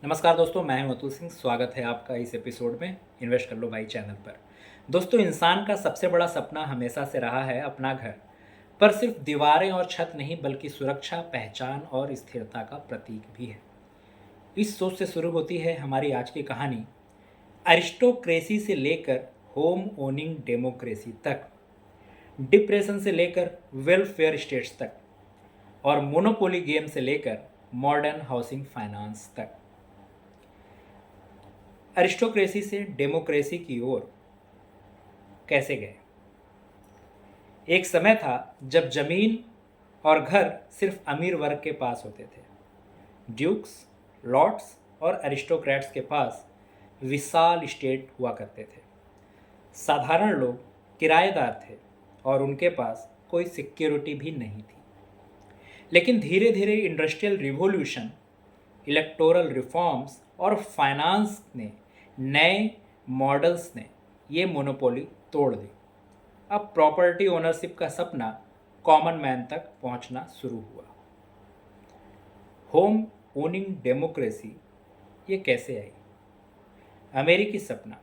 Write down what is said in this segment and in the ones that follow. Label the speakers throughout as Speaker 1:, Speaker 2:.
Speaker 1: नमस्कार दोस्तों, मैं हूं अतुल सिंह। स्वागत है आपका इस एपिसोड में इन्वेस्ट कर लो भाई चैनल पर। दोस्तों, इंसान का सबसे बड़ा सपना हमेशा से रहा है अपना घर। पर सिर्फ दीवारें और छत नहीं, बल्कि सुरक्षा, पहचान और स्थिरता का प्रतीक भी है। इस सोच से शुरू होती है हमारी आज की कहानी। अरिस्टोक्रेसी से लेकर होम ओनिंग डेमोक्रेसी तक, डिप्रेशन से लेकर वेलफेयर स्टेट्स तक, और मोनोपोली गेम से लेकर मॉडर्न हाउसिंग फाइनेंस तक। अरिस्टोक्रेसी से डेमोक्रेसी की ओर कैसे गए। एक समय था जब जमीन और घर सिर्फ अमीर वर्ग के पास होते थे। ड्यूक्स, लॉर्ड्स और एरिस्टोक्रेट्स के पास विशाल स्टेट हुआ करते थे। साधारण लोग किराएदार थे और उनके पास कोई सिक्योरिटी भी नहीं थी। लेकिन धीरे धीरे इंडस्ट्रियल रिवॉल्यूशन, इलेक्टोरल रिफॉर्म्स और फाइनेंस ने नए मॉडल्स ने ये मोनोपोली तोड़ दी। अब प्रॉपर्टी ओनरशिप का सपना कॉमन मैन तक पहुंचना शुरू हुआ। होम ओनिंग डेमोक्रेसी ये कैसे आई? अमेरिकी सपना।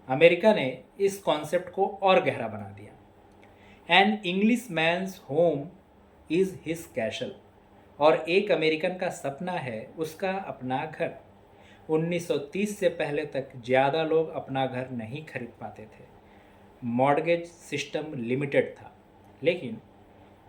Speaker 1: अमेरिका ने इस कॉन्सेप्ट को और गहरा बना दिया। An English man's home is his castle. और एक अमेरिकन का सपना है उसका अपना घर। 1930 से पहले तक ज़्यादा लोग अपना घर नहीं खरीद पाते थे। मॉर्गेज सिस्टम लिमिटेड था। लेकिन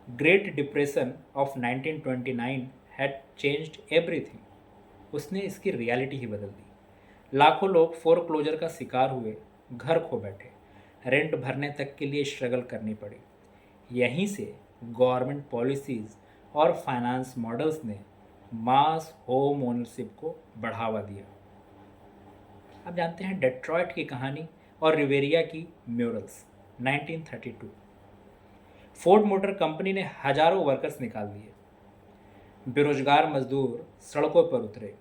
Speaker 1: great depression of 1929 had changed everything. उसने इसकी रियलिटी ही बदल दी। लाखों लोग फोरक्लोजर का शिकार हुए, घर खो बैठे, रेंट भरने तक के लिए स्ट्रगल करनी पड़ी। यहीं से गवर्नमेंट पॉलिसीज़ और फाइनेंस मॉडल्स ने मास होम ओनरशिप को बढ़ावा दिया। आप जानते हैं डेट्रॉयट की कहानी और रिवेरिया की म्यूरल्स। 1932 फोर्ड मोटर कंपनी ने हजारों वर्कर्स निकाल दिए। बेरोजगार मजदूर सड़कों पर उतरे।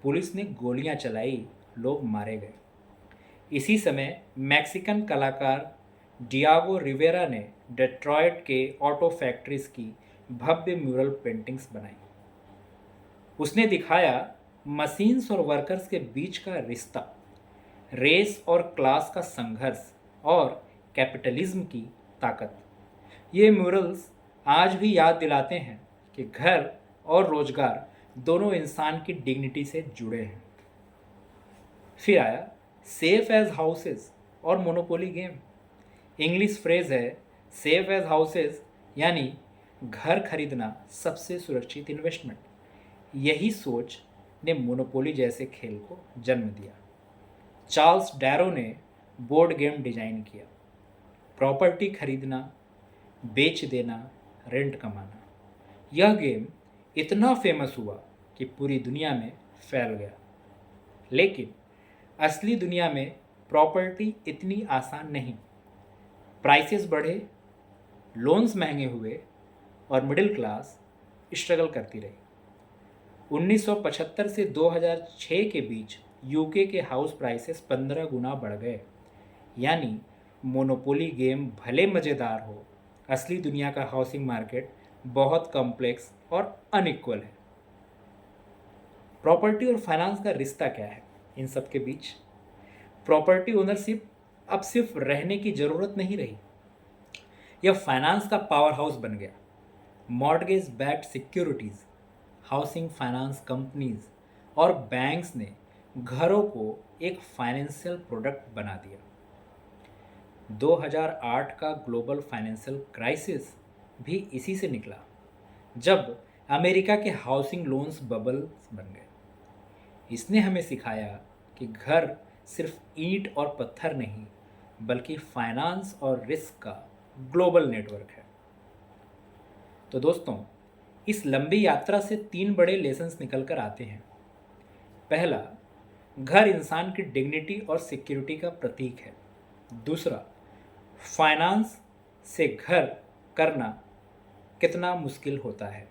Speaker 1: पुलिस ने गोलियां चलाई, लोग मारे गए। इसी समय मैक्सिकन कलाकार डियागो रिवेरा ने डेट्रॉयट के ऑटो फैक्ट्रीज की भव्य म्यूरल पेंटिंग्स बनाई। उसने दिखाया मशीन्स और वर्कर्स के बीच का रिश्ता, रेस और क्लास का संघर्ष और कैपिटलिज्म की ताकत। ये म्यूरल्स आज भी याद दिलाते हैं कि घर और रोजगार दोनों इंसान की डिग्निटी से जुड़े हैं। फिर आया सेफ एज हाउसेस और मोनोपोली गेम। इंग्लिश फ्रेज है सेफ एज हाउसेस, यानी घर खरीदना सबसे सुरक्षित इन्वेस्टमेंट। यही सोच ने मोनोपोली जैसे खेल को जन्म दिया। चार्ल्स डैरो ने बोर्ड गेम डिजाइन किया। प्रॉपर्टी खरीदना, बेच देना, रेंट कमाना। यह गेम इतना फेमस हुआ कि पूरी दुनिया में फैल गया। लेकिन असली दुनिया में प्रॉपर्टी इतनी आसान नहीं। प्राइसेस बढ़े, लोन्स महंगे हुए और मिडिल क्लास स्ट्रगल करती रही। 1975 से 2006 के बीच यूके के हाउस प्राइसेस 15 गुना बढ़ गए। यानी मोनोपोली गेम भले मज़ेदार हो, असली दुनिया का हाउसिंग मार्केट बहुत कॉम्प्लेक्स और अनइक्वल है। प्रॉपर्टी और फाइनेंस का रिश्ता क्या है इन सब के बीच? प्रॉपर्टी ओनरशिप अब सिर्फ रहने की ज़रूरत नहीं रही, यह फाइनेंस का पावर हाउस बन गया। Mortgage backed securities, housing finance companies और बैंक्स ने घरों को एक फाइनेंशियल प्रोडक्ट बना दिया। 2008 का ग्लोबल फाइनेंशियल क्राइसिस भी इसी से निकला, जब अमेरिका के हाउसिंग लोन्स बबल्स बन गए। इसने हमें सिखाया कि घर सिर्फ ईंट और पत्थर नहीं, बल्कि फाइनेंस और रिस्क का ग्लोबल नेटवर्क है। तो दोस्तों, इस लंबी यात्रा से 3 बड़े लेसन्स निकल कर आते हैं। पहला, घर इंसान की डिग्निटी और सिक्योरिटी का प्रतीक है। दूसरा, फाइनेंस से घर करना कितना मुश्किल होता है।